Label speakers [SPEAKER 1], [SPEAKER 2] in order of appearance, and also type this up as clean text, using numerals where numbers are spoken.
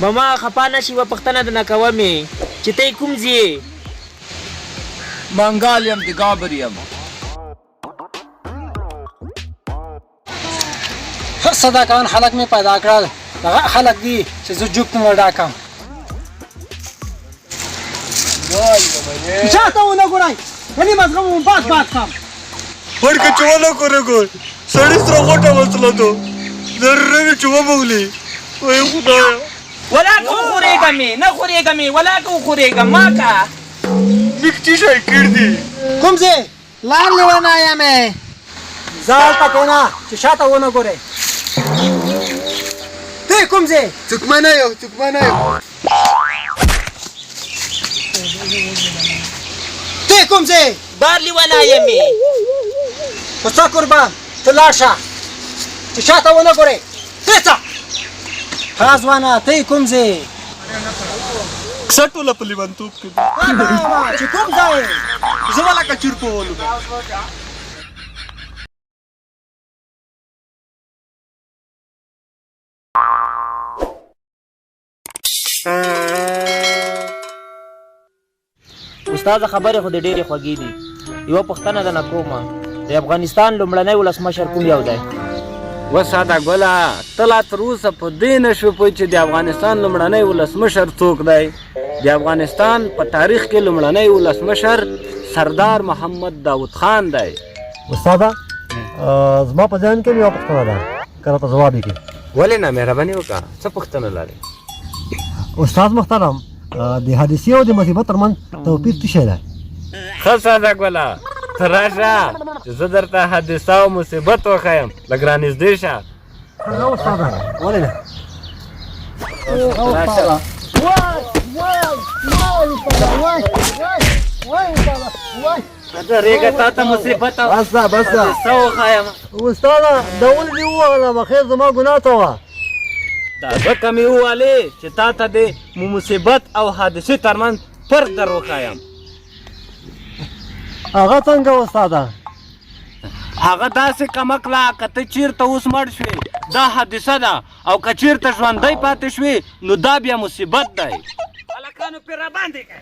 [SPEAKER 1] ماما خپه نه شي، یوه پوښتنه درنه کومې چې ته کوم ځې؟
[SPEAKER 2] منګال یم د ګابر یم.
[SPEAKER 3] صداقان خلک مې پیدا کړل، هغه خلک دي چې زه جوب ته وډاکم. چاته ونه ګورئ، ولې مزغه مو باد خام
[SPEAKER 4] ورکه چې ونه ګورې سړي سره غوټه وسلته ضروري وي چې وبولي. وای خدایه
[SPEAKER 2] ولاکه وخورېږمې نه خورېږمې ولاکه وخورېږم ما که
[SPEAKER 4] لیک چې شی کړدي
[SPEAKER 3] کوم ځای؟ لار لیونه یمې. زه هلته کېنه چې شاته ونه ګورې. ته کوم ځای؟
[SPEAKER 4] څوکمنه یو
[SPEAKER 3] ته کوم ځای؟
[SPEAKER 1] بار لیونه یمې.
[SPEAKER 3] په څه قربان ته لاړ شه چې شاته ونه ګورې. ته څه ها ځوانه، ته کوم ځای؟
[SPEAKER 4] کیسه ټوله په لیونتوب کې ده.
[SPEAKER 3] چې کوم ځای؟
[SPEAKER 4] زه ولکه چور په ولو
[SPEAKER 1] استاده خبرې خو د ډېرې خوږې دي. یوه پوښتنه درنه کومه، د افغانستان لومړنی ولسمشر کوم یو دی؟
[SPEAKER 2] وساده ګله ته لا تر اوسه په دې نه شوې پوه چې د افغانستان لومړنی ولسمشر څوک دی. د افغانستان په تاریخ کې لومړنی ولسمشر سردار محمد داود خان دی.
[SPEAKER 5] استاده زما په ذهن کې یوه پوښتنه ده، که راته ځواب یې کړي.
[SPEAKER 2] ولې نه مهرباني وکړه، څه پوښتنه لرې؟
[SPEAKER 5] استاد محترم، د حادثې او د مصیبت ترمنځ توپیر څه شی دی؟
[SPEAKER 2] ښه ساده ګله ته راشه چې زه درته حادثه او مصیبت وښیم. لږ رانږدې شه.
[SPEAKER 5] ښه استاده، ولې نه؟
[SPEAKER 2] درېږه تا ته مصیبت او
[SPEAKER 5] بس ده
[SPEAKER 2] حادثه وښیم.
[SPEAKER 5] استاده د ولې دې ووهلم؟ خیر زما ګناه ته وه.
[SPEAKER 2] دا ځکه مې وویلې چې تا ته د مصیبت او حادثې ترمنځ فرق در وښیم.
[SPEAKER 5] هغه څنګه استاده؟
[SPEAKER 2] هغه داسې کمکله که ته چېرته اوس مړ شوې دا حادثه ده، او که چېرته ژوندی پاتې شوې نو دا بیا مصیبت دی. هلکانو پرې راباندې کړه.